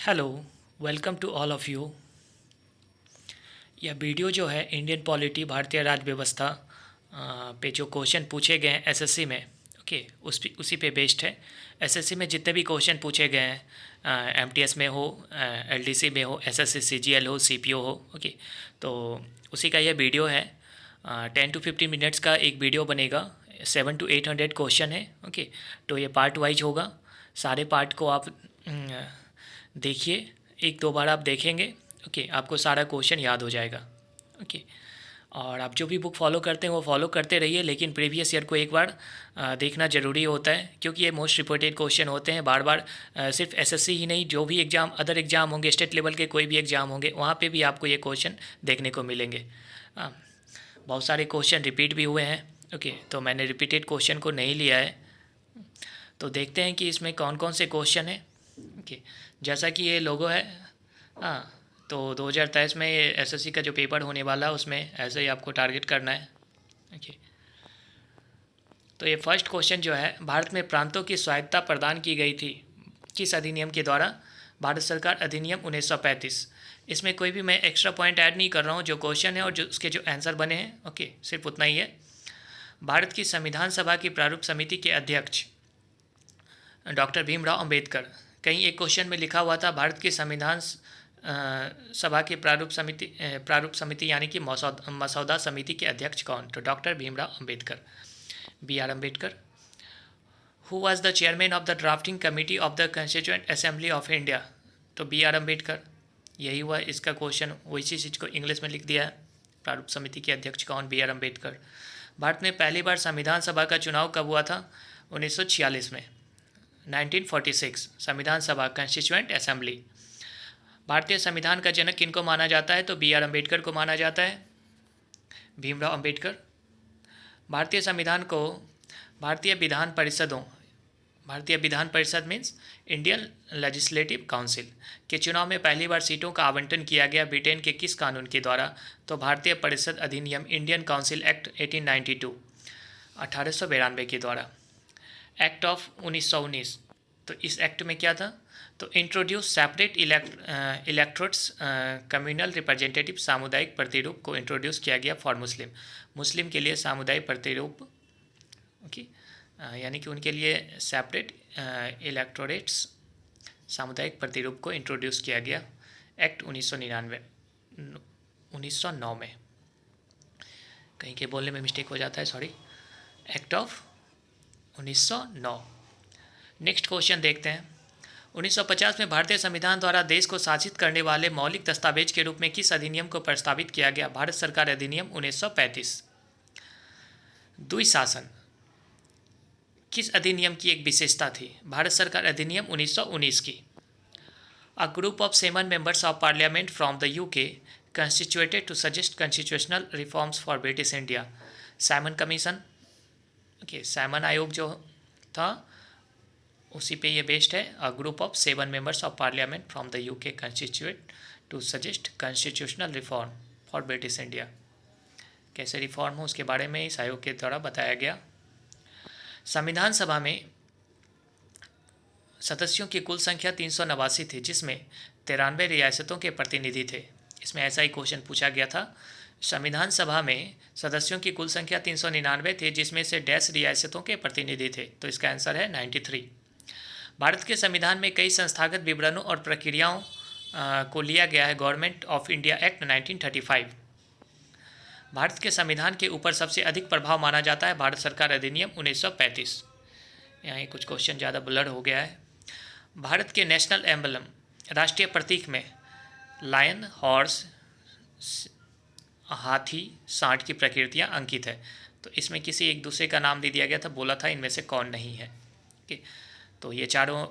Hello, welcome to all of you. यह video जो है इंडियन पॉलिटी भारतीय राज्य व्यवस्था पे जो क्वेश्चन पूछे गए हैं एसएससी में, ओके, उसी पे बेस्ड है। एसएससी में जितने भी क्वेश्चन पूछे गए हैं, एमटीएस में हो, एलडीसी में हो, एसएससी सीजीएल हो, सीपीओ हो, ओके, तो उसी का यह वीडियो है। 10 to 15 मिनट्स का एक वीडियो बनेगा। 700 to 800 क्वेश्चन है, ओके। तो ये पार्ट वाइज होगा। सारे पार्ट को आप देखिए, एक दो बार आप देखेंगे, ओके, आपको सारा क्वेश्चन याद हो जाएगा, ओके। और आप जो भी बुक फॉलो करते हैं वो फॉलो करते रहिए, लेकिन प्रीवियस ईयर को एक बार देखना ज़रूरी होता है, क्योंकि ये मोस्ट रिपीटेड क्वेश्चन होते हैं। बार बार सिर्फ एसएससी ही नहीं, जो भी एग्ज़ाम, अदर एग्ज़ाम होंगे, स्टेट लेवल के कोई भी एग्ज़ाम होंगे, वहाँ पे भी आपको ये क्वेश्चन देखने को मिलेंगे। बहुत सारे क्वेश्चन रिपीट भी हुए हैं, ओके, तो मैंने रिपीटेड क्वेश्चन को नहीं लिया है। तो देखते हैं कि इसमें कौन कौन से क्वेश्चन हैं, ओके। जैसा कि ये लोगो है, हाँ, तो 2023 में ये एसएससी का जो पेपर होने वाला है उसमें ऐसे ही आपको टारगेट करना है, ओके। तो ये फर्स्ट क्वेश्चन जो है, भारत में प्रांतों की स्वायत्तता प्रदान की गई थी किस अधिनियम के द्वारा? भारत सरकार अधिनियम 1935। इसमें कोई भी मैं एक्स्ट्रा पॉइंट ऐड नहीं कर रहा हूँ, जो क्वेश्चन है और जो उसके जो आंसर बने हैं, ओके, सिर्फ उतना ही है। भारत की संविधान सभा की प्रारूप समिति के अध्यक्ष डॉक्टर भीमराव अंबेडकर। कहीं एक क्वेश्चन में लिखा हुआ था भारत की संविधान सभा की प्रारूप समिति यानी कि मसौदा समिति के अध्यक्ष कौन? तो doctor Bhimrao Ambedkar, B R Ambedkar. Who was the chairman of the drafting committee of the constituent assembly of India? तो बी आर अम्बेडकर। यही हुआ इसका क्वेश्चन, वैसी चीज़ को इंग्लिश में लिख दिया है। प्रारूप समिति के अध्यक्ष कौन? B R Ambedkar. भारत में पहली बार संविधान सभा का चुनाव कब हुआ था? 1946 में, 1946। संविधान सभा, कॉन्स्टिट्यूएंट असेंबली। भारतीय संविधान का जनक किनको माना जाता है? तो बी आर अम्बेडकर को माना जाता है, भीमराव अम्बेडकर। भारतीय संविधान को भारतीय Vidhan Parishad means Indian legislative council के चुनाव में पहली बार सीटों का आवंटन किया गया ब्रिटेन के किस कानून के द्वारा? तो भारतीय परिषद अधिनियम, इंडियन काउंसिल एक्ट 1892, 1892 के द्वारा। Act of 1919। तो इस एक्ट में क्या था? तो introduce separate electrodes communal representative, सामुदायिक प्रतिरूप को इंट्रोड्यूस किया गया फॉर मुस्लिम के लिए सामुदायिक प्रतिरूप, ओके, यानी कि उनके लिए सेपरेट इलेक्टोरेट्स, सामुदायिक प्रतिरूप को इंट्रोड्यूस किया गया एक्ट 1909 में। कहीं के बोलने में मिस्टेक हो जाता है, sorry. Act of 1909। Next question देखते हैं। 1950 में भारतीय संविधान द्वारा देश को शासित करने वाले मौलिक दस्तावेज के रूप में किस अधिनियम को प्रस्तावित किया गया? भारत सरकार अधिनियम 1935। द्विशासन किस अधिनियम की एक विशेषता थी? भारत सरकार अधिनियम 1919 की। A group of 7 members of parliament from the UK constituted to suggest constitutional reforms for British India. Simon commission, okay, Simon आयोग जो था उसी पे ये बेस्ड है। A group of 7 members of parliament from the UK constitute to suggest constitutional reform for British India. कैसे reform हो उसके बारे में इस आयोग के द्वारा बताया गया। संविधान सभा में सदस्यों की कुल संख्या 389 थी, जिसमें 93 रियासतों के प्रतिनिधि थे। इसमें ऐसा ही क्वेश्चन पूछा गया था। संविधान सभा में सदस्यों की कुल संख्या 399 थी, जिसमें से डैश रियासतों के प्रतिनिधि थे। तो इसका आंसर है 93। भारत के संविधान में कई संस्थागत विवरणों और प्रक्रियाओं को लिया गया है government of India act 1935। Bharat के संविधान के ऊपर सबसे अधिक प्रभाव माना जाता है भारत सरकार अधिनियम 1935। यहाँ कुछ क्वेश्चन ज़्यादा ब्लर हो गया है। भारत के नेशनल एम्बलम, राष्ट्रीय प्रतीक में लायन, हॉर्स, हाथी, सांड की प्रकृतियाँ अंकित है। तो इसमें किसी एक दूसरे का नाम दे दिया गया था, बोला था इनमें से कौन नहीं है, ओके। तो ये चारों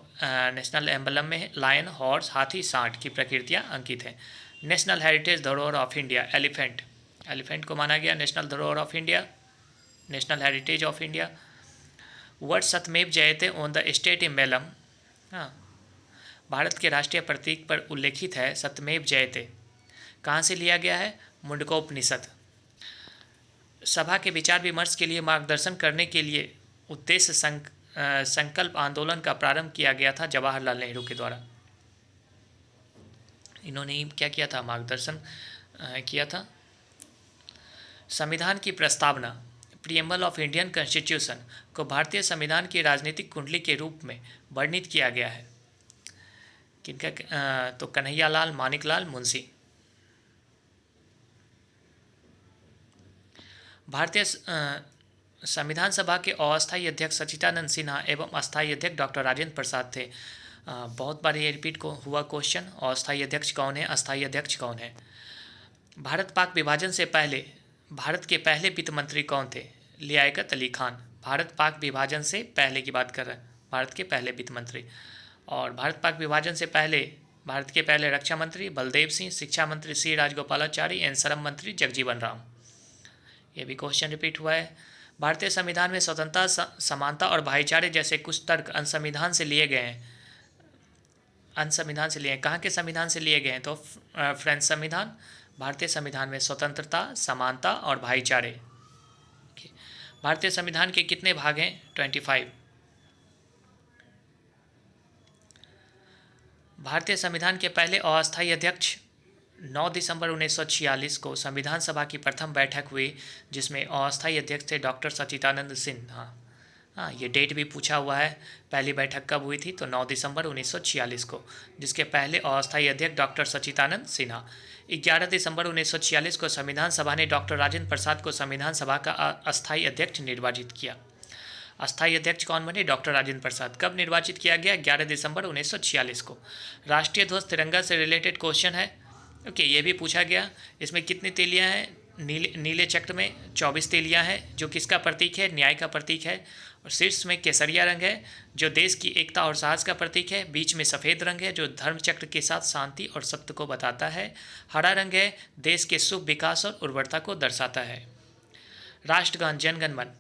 नेशनल एम्बलम में लायन, हॉर्स, हाथी, सांड की प्रकृतियाँ अंकित हैं। नेशनल हेरिटेज धरोहर ऑफ इंडिया, एलिफेंट, एलिफेंट को माना गया नेशनल धरोहर of India, national heritage of India. Word सत्यमेव जयते ऑन द स्टेट एम्बलम, हाँ, भारत के राष्ट्रीय प्रतीक पर उल्लेखित है सत्यमेव जयते। कहाँ से लिया गया है? मुंडकोपनिषद। सभा के विचार विमर्श के लिए मार्गदर्शन करने के लिए उद्देश्य संकल्प आंदोलन का प्रारंभ किया गया था जवाहरलाल नेहरू के द्वारा। इन्होंने ही क्या किया था, मार्गदर्शन किया था। संविधान की प्रस्तावना, प्रीएम्बल ऑफ इंडियन कॉन्स्टिट्यूशन को भारतीय संविधान की राजनीतिक कुंडली के रूप में वर्णित किया गया है। किनका? तो कन्हैयालाल मानिकलाल मुंशी। भारतीय संविधान सभा के अस्थायी अध्यक्ष सच्चिदानंद सिन्हा एवं अस्थायी अध्यक्ष डॉक्टर राजेंद्र प्रसाद थे। बहुत बार ये रिपीट को हुआ क्वेश्चन, अस्थायी अध्यक्ष कौन है, अस्थायी अध्यक्ष कौन है। भारत पाक विभाजन से पहले भारत के पहले वित्त मंत्री कौन थे? लियाकत अली खान। भारत पाक विभाजन से पहले की बात कर रहे हैं, भारत के पहले वित्त मंत्री। और भारत पाक विभाजन से पहले भारत के पहले रक्षा मंत्री बलदेव सिंह, शिक्षा मंत्री सी राजगोपालाचारी एवं श्रम मंत्री जगजीवन राम। ये भी क्वेश्चन रिपीट हुआ है। भारतीय संविधान में स्वतंत्रता, समानता और भाईचारे जैसे कुछ तर्क अन्य संविधान से लिए गए हैं। अन्य संविधान से लिए हैं, कहाँ के संविधान से लिए गए हैं? तो फ्रेंच संविधान। भारतीय संविधान में स्वतंत्रता, समानता और भाईचारे। भारतीय संविधान के कितने भाग हैं? 25। भारतीय संविधान के पहले अस्थायी अध्यक्ष 9 दिसंबर 1946 को संविधान सभा की प्रथम बैठक हुई, जिसमें अस्थायी अध्यक्ष थे डॉक्टर सच्चिदानंद सिन्हा। हाँ, ये डेट भी पूछा हुआ है, पहली बैठक कब हुई थी? तो 9 दिसंबर 1946 को, जिसके पहले अस्थायी अध्यक्ष डॉक्टर सच्चिदानंद सिन्हा। 11 दिसंबर 1946 को संविधान सभा ने डॉक्टर राजेंद्र प्रसाद को संविधान सभा का अस्थायी अध्यक्ष निर्वाचित किया। अस्थायी अध्यक्ष कौन बने? डॉक्टर राजेंद्र प्रसाद। कब निर्वाचित किया गया? 11 दिसंबर 1946 को। राष्ट्रीय ध्वज तिरंगा से रिलेटेड क्वेश्चन है। ओके, ये भी पूछा गया। इसमें कितनी तीलियां हैं? नीले चक्र में 24 तीलियां हैं, जो किसका प्रतीक है? न्याय का प्रतीक है। और शीर्ष में केसरिया रंग है, जो देश की एकता और साहस का प्रतीक है। बीच में सफ़ेद रंग है, जो धर्म चक्र के साथ शांति और सत्य को बताता है। हरा रंग है, देश के शुभ विकास और उर्वरता को दर्शाता है। राष्ट्रगान जनगण मन,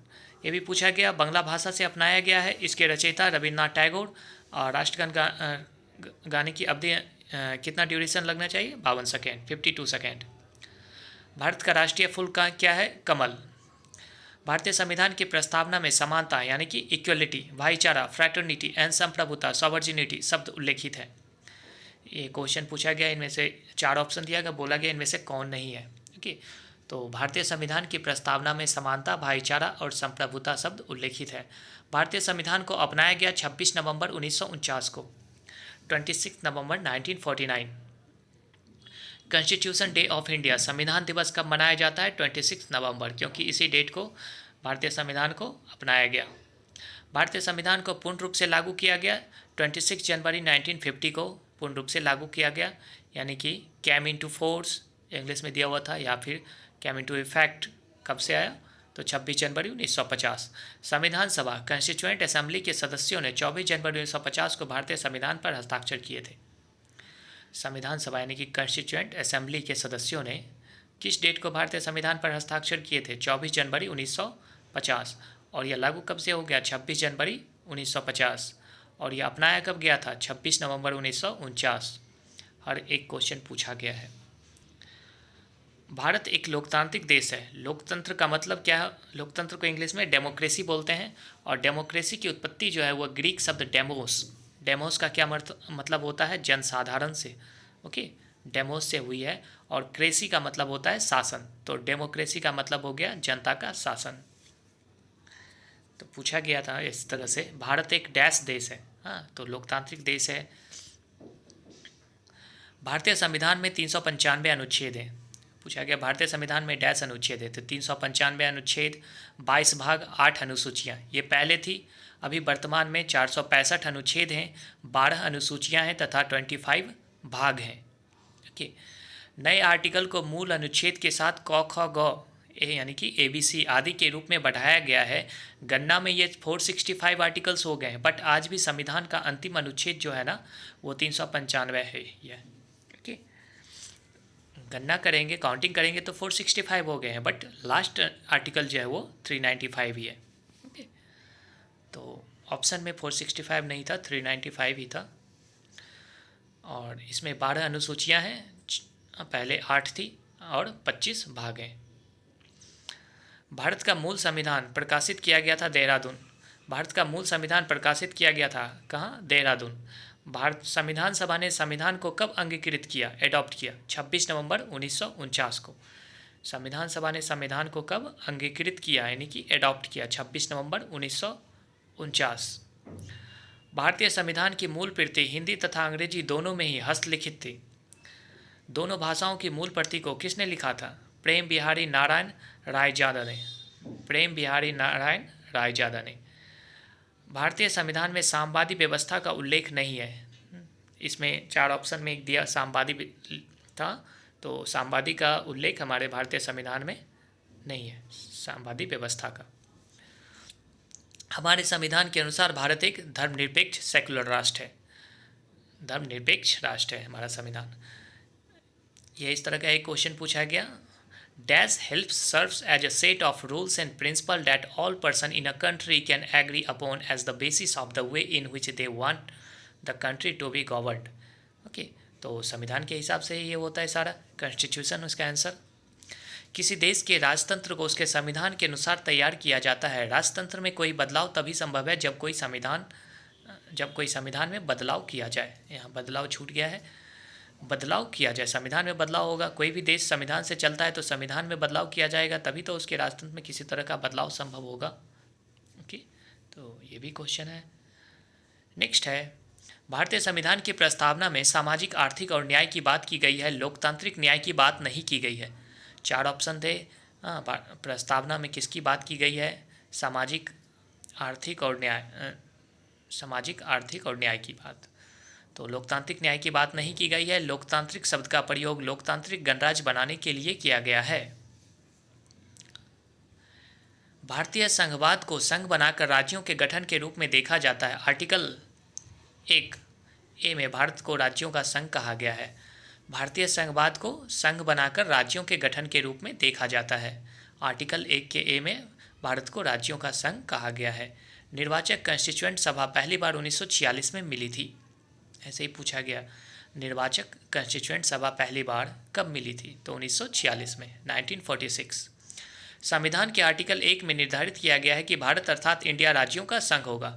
ये भी पूछा गया, बांग्ला भाषा से अपनाया गया है। इसके रचयिता रविन्द्रनाथ टैगोर। और राष्ट्रगान गाने की अवधि कितना ड्यूरेशन लगना चाहिए? 52 सेकेंड, 52 सेकेंड। भारत का राष्ट्रीय फूल का क्या है? कमल। भारतीय संविधान की प्रस्तावना में समानता यानी कि इक्वलिटी, भाईचारा, फ्रैटर्निटी एंड संप्रभुता, सॉवर्जिनिटी शब्द उल्लेखित है। ये क्वेश्चन पूछा गया, इनमें से 4 ऑप्शन दिया गया, बोला गया इनमें से कौन नहीं है। ओके, तो भारतीय संविधान की प्रस्तावना में समानता, भाईचारा और संप्रभुता शब्द उल्लेखित है। भारतीय संविधान को अपनाया गया 26 नवंबर 1949 को, 26 नवंबर 1949। कॉन्स्टिट्यूशन डे ऑफ इंडिया, संविधान दिवस कब मनाया जाता है? 26 नवंबर, क्योंकि इसी डेट को भारतीय संविधान को अपनाया गया। भारतीय संविधान को पूर्ण रूप से लागू किया गया 26 जनवरी 1950 को पूर्ण रूप से लागू किया गया, यानी कि कैम इनटू फोर्स इंग्लिश में दिया हुआ था, या फिर कैम इनटू इफेक्ट कब से आया? तो 26 जनवरी 1950। संविधान सभा कॉन्स्टिट्यूएंट असेंबली के सदस्यों ने 24 जनवरी 1950 को भारतीय संविधान पर हस्ताक्षर किए थे। संविधान सभा यानी कि कॉन्स्टिट्यूएंट असेंबली के सदस्यों ने किस डेट को भारतीय संविधान पर हस्ताक्षर किए थे? 24 जनवरी 1950। और यह लागू कब से हो गया? 26 जनवरी 1950। और यह अपनाया कब गया था? 26 नवंबर 1949। हर एक क्वेश्चन पूछा गया है। भारत एक लोकतांत्रिक देश है। लोकतंत्र का मतलब क्या है? लोकतंत्र को इंग्लिश में डेमोक्रेसी बोलते हैं। और डेमोक्रेसी की उत्पत्ति जो है वह ग्रीक शब्द डेमोस, डेमोस का क्या मतलब होता है? जनसाधारण से। ओके, डेमोस से हुई है। और क्रेसी का मतलब होता है शासन, तो डेमोक्रेसी का मतलब हो गया जनता का शासन। तो पूछा गया था इस तरह से, भारत एक डैश देश है। हाँ, तो लोकतांत्रिक देश है। भारतीय संविधान में 395 अनुच्छेद हैं। पूछा गया भारतीय संविधान में डैश अनुच्छेद है, तो 395 अनुच्छेद, 22 भाग, 8 अनुसूचियाँ। ये पहले थी, अभी वर्तमान में 465 अनुच्छेद हैं, 12 अनुसूचियाँ हैं तथा 25 भाग हैं। ओके, नए आर्टिकल को मूल अनुच्छेद के साथ क ख ग यानी कि ABC आदि के रूप में बढ़ाया गया है। गणना में ये 465 आर्टिकल्स हो गए हैं, बट आज भी संविधान का अंतिम अनुच्छेद जो है ना वो 395 है। ये ओके, गणना करेंगे, काउंटिंग करेंगे तो 465 हो गए हैं, बट लास्ट आर्टिकल जो है वो 395 ही है। ओके, तो ऑप्शन में 465 नहीं था, 395 ही था। और इसमें 12 अनुसूचियां हैं, पहले 8 थी और 25 भाग हैं। भारत का मूल संविधान प्रकाशित किया गया था देहरादून। भारत का मूल संविधान प्रकाशित किया गया था कहाँ? देहरादून। भारत संविधान सभा ने संविधान को कब अंगीकृत किया, एडॉप्ट किया? 26 नवंबर 1949 को। संविधान सभा ने संविधान को कब अंगीकृत किया यानी कि एडॉप्ट किया? 26 नवंबर 1949। भारतीय संविधान की मूल प्रति हिंदी तथा अंग्रेजी दोनों में ही हस्तलिखित थी। दोनों भाषाओं की मूल प्रति को किसने लिखा था? प्रेम बिहारी नारायण रायजादा ने। प्रेम बिहारी नारायण रायजादा ने। भारतीय संविधान में सामवादी व्यवस्था का उल्लेख नहीं है। इसमें 4 ऑप्शन में एक दिया सामवादी था, तो सामवादी का उल्लेख हमारे भारतीय संविधान में नहीं है, सामवादी व्यवस्था का। हमारे संविधान के अनुसार भारत एक धर्मनिरपेक्ष सेकुलर राष्ट्र है। धर्मनिरपेक्ष राष्ट्र है हमारा संविधान। यह इस तरह का एक क्वेश्चन पूछा गया। Dash helps serves as a set of rules and principles that all person in a country can agree upon as the basis of the way in which they want the country to be governed. Okay, तो संविधान के हिसाब से ये होता है सारा, constitution उसका आंसर। किसी देश के राजतंत्र को उसके संविधान के अनुसार तैयार किया जाता है। राजतंत्र में कोई बदलाव तभी संभव है जब कोई संविधान में बदलाव किया जाए। यहाँ बदलाव छूट गया है, बदलाव किया जाए, संविधान में बदलाव होगा। कोई भी देश संविधान से चलता है तो संविधान में बदलाव किया जाएगा, तभी तो उसके राजतंत्र में किसी तरह का बदलाव संभव होगा। ओके, तो ये भी क्वेश्चन है। नेक्स्ट है, भारतीय संविधान की प्रस्तावना में सामाजिक, आर्थिक और न्याय की बात की गई है, लोकतांत्रिक न्याय की बात नहीं की गई है। 4 ऑप्शन थे। प्रस्तावना में किसकी बात की गई है? सामाजिक, आर्थिक और न्याय की बात। तो लोकतांत्रिक न्याय की बात नहीं की गई है। लोकतांत्रिक शब्द का प्रयोग लोकतांत्रिक गणराज्य बनाने के लिए किया गया है। भारतीय संघवाद को संघ बनाकर राज्यों के गठन के रूप में देखा जाता है। आर्टिकल 1A में भारत को राज्यों का संघ कहा गया है। भारतीय संघवाद को संघ बनाकर राज्यों के गठन के रूप में देखा जाता है। आर्टिकल 1 के ए में भारत को राज्यों का संघ कहा गया है। निर्वाचक कंस्टिट्यूएंट सभा पहली बार 1946 में मिली थी। ऐसे ही पूछा गया, निर्वाचक कंस्टिट्यूएंट सभा पहली बार कब मिली थी? तो 1946 में, 1946। संविधान के आर्टिकल 1 में निर्धारित किया गया है कि भारत अर्थात इंडिया राज्यों का संघ होगा।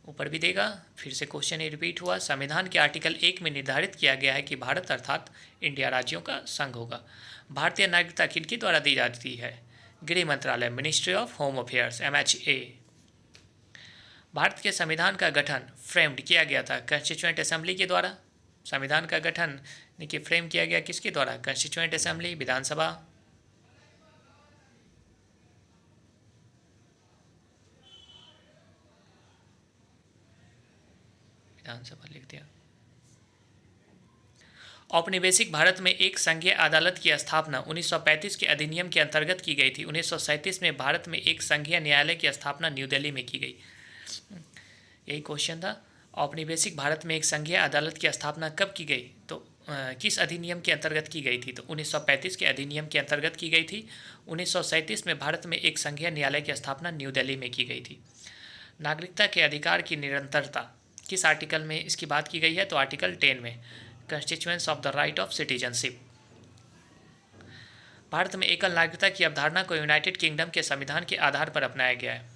ऊपर भी देगा, फिर से क्वेश्चन ये रिपीट हुआ। संविधान के आर्टिकल 1 में निर्धारित किया गया है कि भारत अर्थात इंडिया राज्यों का संघ होगा। भारतीय नागरिकता किनके द्वारा दी जाती है? गृह मंत्रालय, ministry of home affairs, MHA। Bharat के संविधान का गठन फ्रेम्ड किया गया था कॉन्स्टिट्यूएंट असेंबली के द्वारा। संविधान का गठन देखिए फ्रेम किया गया किसके द्वारा? कॉन्स्टिट्यूएंट असेंबली, विधानसभा। विधानसभा लिख दिया। औपनिवेशिक भारत में एक संघीय अदालत की स्थापना 1935 के अधिनियम के अंतर्गत की गई थी। 1937 में भारत में एक संघीय न्यायालय की स्थापना न्यू दिल्ली में की गई। यही क्वेश्चन था। औपनिवेशिक भारत में एक संघीय अदालत की स्थापना कब की गई? तो किस अधिनियम के अंतर्गत की गई थी? तो 1935 के अधिनियम के अंतर्गत की गई थी। 1937 में भारत में एक संघीय न्यायालय की स्थापना न्यू दिल्ली में की गई थी। नागरिकता के अधिकार की निरंतरता किस आर्टिकल में इसकी बात की गई है? तो आर्टिकल 10 में, constituents of the right of citizenship. Bharat में एकल नागरिकता की अवधारणा को यूनाइटेड किंगडम के संविधान के आधार पर अपनाया गया है।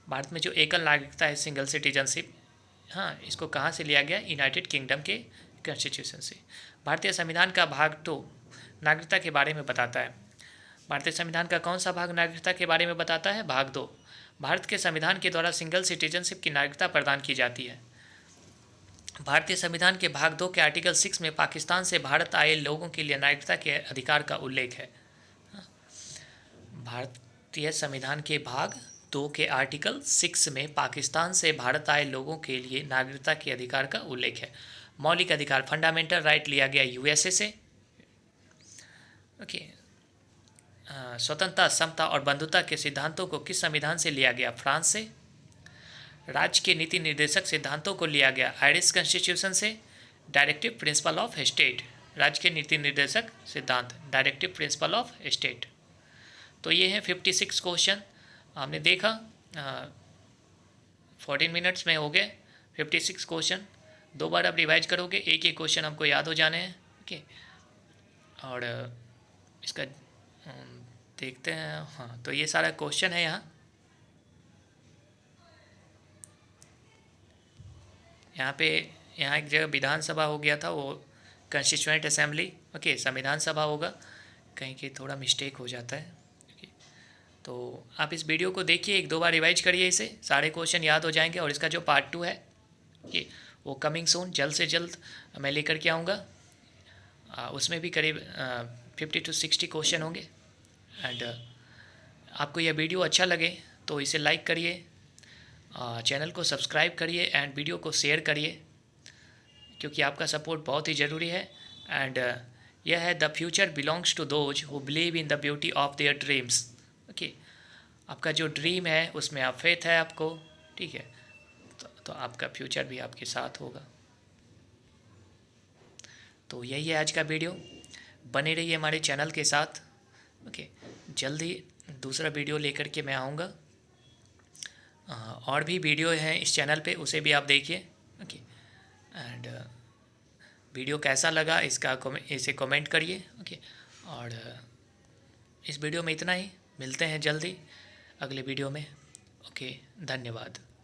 भारत में जो एकल नागरिकता है, सिंगल सिटीजनशिप, हाँ, इसको कहाँ से लिया गया? यूनाइटेड किंगडम के कॉन्स्टिट्यूशन से। भारतीय संविधान का भाग 2 नागरिकता के बारे में बताता है। भारतीय संविधान का कौन सा भाग नागरिकता के बारे में बताता है? भाग 2। भारत के संविधान के द्वारा सिंगल सिटीजनशिप की नागरिकता प्रदान की जाती है। भारतीय संविधान के भाग 2 के आर्टिकल 6 में पाकिस्तान से भारत आए लोगों के लिए नागरिकता के अधिकार का उल्लेख है। भारतीय संविधान के भाग 2 के आर्टिकल 6 में पाकिस्तान से भारत आए लोगों के लिए नागरिकता के अधिकार का उल्लेख है। मौलिक अधिकार, फंडामेंटल राइट लिया गया USA से। ओके, स्वतंत्रता, समता और बंधुता के सिद्धांतों को किस संविधान से लिया गया? फ्रांस से। राज्य के नीति निर्देशक सिद्धांतों को लिया गया आयरिश कॉन्स्टिट्यूशन से। डायरेक्टिव प्रिंसिपल ऑफ स्टेट, राज्य के नीति निर्देशक सिद्धांत, डायरेक्टिव प्रिंसिपल ऑफ स्टेट। तो ये हैं 56 क्वेश्चन हमने देखा। 14 मिनट्स में हो गए 56 क्वेश्चन। 2 बार आप रिवाइज करोगे, एक एक क्वेश्चन आपको याद हो जाने हैं। ओके, और इसका देखते हैं। हाँ, तो ये सारा क्वेश्चन है यहाँ पे यहाँ एक जगह विधानसभा हो गया था, वो कंस्टिट्यूएंट असेंबली, ओके, संविधान सभा होगा, कहीं कि थोड़ा मिस्टेक हो जाता है। ओके, तो आप इस वीडियो को देखिए, एक दो बार रिवाइज करिए, इसे सारे क्वेश्चन याद हो जाएंगे। और इसका जो पार्ट 2 है ये वो कमिंग सून, जल्द से जल्द मैं लेकर के आऊँगा। उसमें भी करीब 50 to 60 क्वेश्चन होंगे। एंड आपको यह वीडियो अच्छा लगे तो इसे लाइक करिए, चैनल को सब्सक्राइब करिए एंड वीडियो को शेयर करिए, क्योंकि आपका सपोर्ट बहुत ही ज़रूरी है। एंड यह है the future belongs to those who believe in the beauty of their dreams. Okay, आपका जो ड्रीम है उसमें आप फेथ है आपको, ठीक है, तो आपका फ्यूचर भी आपके साथ होगा। तो यही है आज का वीडियो, बने रहिए हमारे चैनल के साथ। ओके, जल्दी दूसरा वीडियो लेकर के मैं आऊँगा। और भी वीडियो हैं इस चैनल पे, उसे भी आप देखिए। ओके, एंड वीडियो कैसा लगा इसे कमेंट करिए। ओके, और इस वीडियो में इतना ही, मिलते हैं जल्दी अगले वीडियो में। ओके, धन्यवाद।